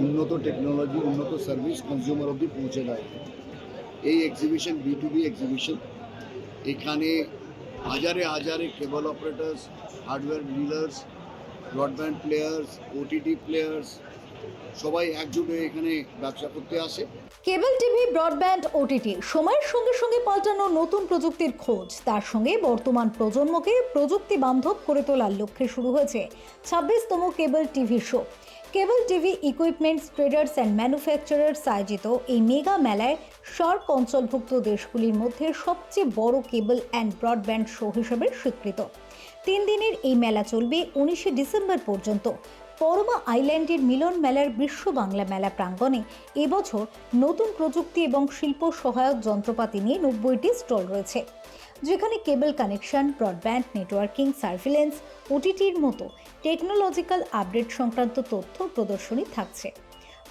উন্নত টেকনোলজি, উন্নত service consumer অবধি পৌঁছে দেয়। এই এক্সিবিশন B2B এক্সিবিশন। এখানে হাজারে হাজারে cable operators, hardware dealers, broadband players, OTT players সবাই একজোট হয়ে এখানে ব্যবসা করতে আসে। কেবল টিভি, ব্রডব্যান্ড, OTT সময়ের সঙ্গে সঙ্গে পাল্টানো নতুন প্রযুক্তির খোঁজ, তার সঙ্গে বর্তমান প্রজন্মকে প্রযুক্তি বান্ধব করে তোলার লক্ষ্যে শুরু হয়েছে 26তম cable TV show. Cable TV equipments traders and manufacturers আয়োজিত এই মেগা মেলায় সার্ক অঞ্চলভুক্ত দেশগুলির মধ্যে সবচেয়ে বড় কেবল অ্যান্ড ব্রডব্যান্ড শো হিসেবে স্বীকৃত। 3 দিনের এই মেলা চলবে 19শে ডিসেম্বর পর্যন্ত। পরমা আইল্যান্ডের মিলন মেলার বিশ্ব বাংলা মেলা প্রাঙ্গণে এবছর নতুন প্রযুক্তি এবং শিল্প সহায়ক যন্ত্রপাতি নিয়ে 90টি স্টল রয়েছে, যেখানে cable connection, broadband, networking, surveillance, OTTর মতো টেকনোলজিক্যাল আপডেট সংক্রান্ত তথ্য প্রদর্শনী থাকছে।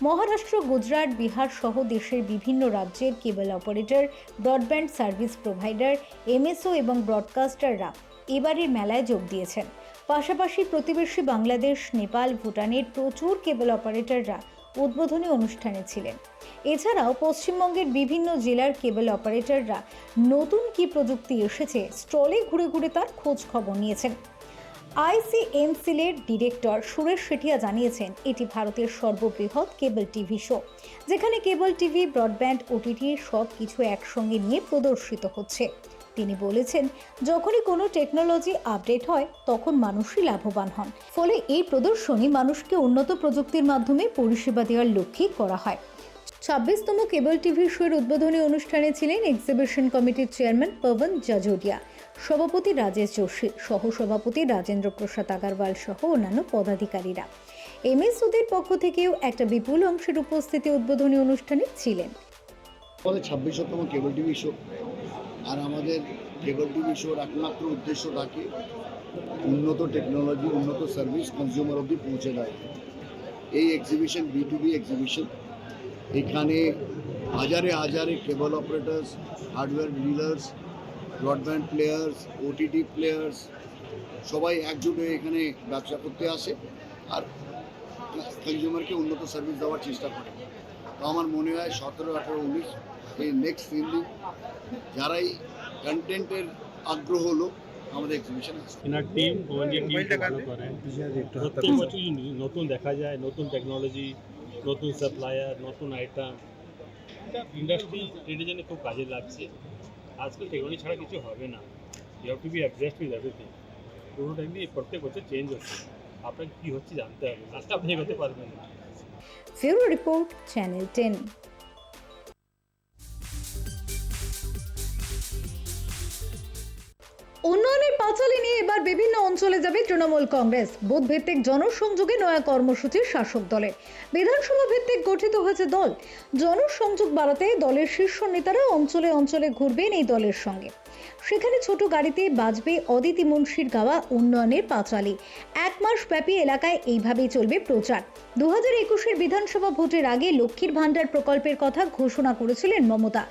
মহারাষ্ট্র, গুজরাট, বিহার সহ দেশের বিভিন্ন রাজ্যের cable operator, broadband service provider, MSO এবং ব্রডকাস্টাররা এবারের মেলায় যোগ দিয়েছেন। পাশাপাশি প্রতিবেশী বাংলাদেশ, নেপাল, ভুটানের প্রচুর কেবল অপারেটররা উদ্বোধনী অনুষ্ঠানে ছিলেন। এছাড়াও পশ্চিমবঙ্গের বিভিন্ন জেলার কেবল অপারেটররা নতুন কী প্রযুক্তি এসেছে স্টলে ঘুরে ঘুরে তার খোঁজ খবর নিয়েছেন। ICMCL-এর ডিরেক্টর সুরেশ শেঠিয়া জানিয়েছেন, এটি ভারতের সর্ববৃহৎ কেবল টিভি শো, যেখানে কেবল টিভি, ব্রডব্যান্ড, OTT সব কিছু একসঙ্গে নিয়ে প্রদর্শিত হচ্ছে। তিনি বলেছেন, যখনই কোনো টেকনোলজি আপডেট হয় তখন মানুষই লাভবান হন। ফলে এই প্রদর্শনী মানুষকে উন্নত প্রযুক্তির মাধ্যমে পরিষেবা দেওয়ার লক্ষ্যেই করা হয়। 26তম কেবল টিভি শোয়ের উদ্বোধনী অনুষ্ঠানে ছিলেন এক্সিবিশন কমিটির চেয়ারম্যান পবন জাজোরিয়া, সভাপতি রাজেশ যোশী, সহসভাপতি রাজেন্দ্র প্রসাদ আগারওয়াল সহ অন্যান্য পদাধিকারীরা। MSOদের পক্ষ থেকেও একটা বিপুল অংশের উপস্থিতি উদ্বোধনী অনুষ্ঠানে ছিলেন। আমাদের 26তম কেবল টিভি শো, আর আমাদের কেবল টিভি শোর একমাত্র উদ্দেশ্য থাকে উন্নত টেকনোলজি, উন্নত সার্ভিস কনজিউমার অবধি পৌঁছে দেয়। এই এক্সিবিশন B2B এক্সিবিশন। এখানে হাজারে হাজারে cable operators, hardware dealers, broadband players, OTT players সবাই একজোট হয়ে এখানে ব্যবসা করতে আসে আর কনজিউমারকে উন্নত সার্ভিস দেওয়ার চেষ্টা করে। তো আমার মনে হয় 17, 18, 19 এই নেক্সট 3 দিন যারাই কন্টেন্টের আগ্রহ হলো আমাদের এক্সিবিশন আসে। এনার টিম ভালো করেন, প্রত্যেক বছর নতুন দেখা যায়, নতুন টেকনোলজি, নতুন সাপ্লায়ার, নতুন আইটেম, এটা ইন্ডাস্ট্রি ট্রেডের জন্য খুব কাজে লাগছে। আজকাল টেকনোলজি ছাড়া কিছু হবে না, you have to be adjust with everything. পুরো টাইমলি প্রত্যেক বছর চেঞ্জ হচ্ছে, আপনাকে কী হচ্ছে জানতে হবে, আজকে আপনি এগোতে পারবেন না। Bureau report, channel 10। উন্নয়নের পাঁচালী নিয়ে এবার বিভিন্ন অঞ্চলে যাবে তৃণমূল কংগ্রেস। বুথ ভিত্তিক জনসংযোগে নয়া কর্মসূচি শাসক দলের। বিধানসভা ভিত্তিক গঠিত হয়েছে দল। জনসংযোগ বাড়াতে দলের শীর্ষ নেতারা অঞ্চলে অঞ্চলে ঘুরবেন এই দলের সঙ্গে। সেখানে ছোট গাড়িতে বাজবে অদিতি মুন্সির গাওয়া উন্নয়নের পাঁচালী। 1 মাস ব্যাপী এলাকায় এইভাবেই চলবে প্রচার। 2021-এর বিধানসভা ভোটের আগে লক্ষ্মীর ভান্ডার প্রকল্পের কথা ঘোষণা করেছিলেন মমতা।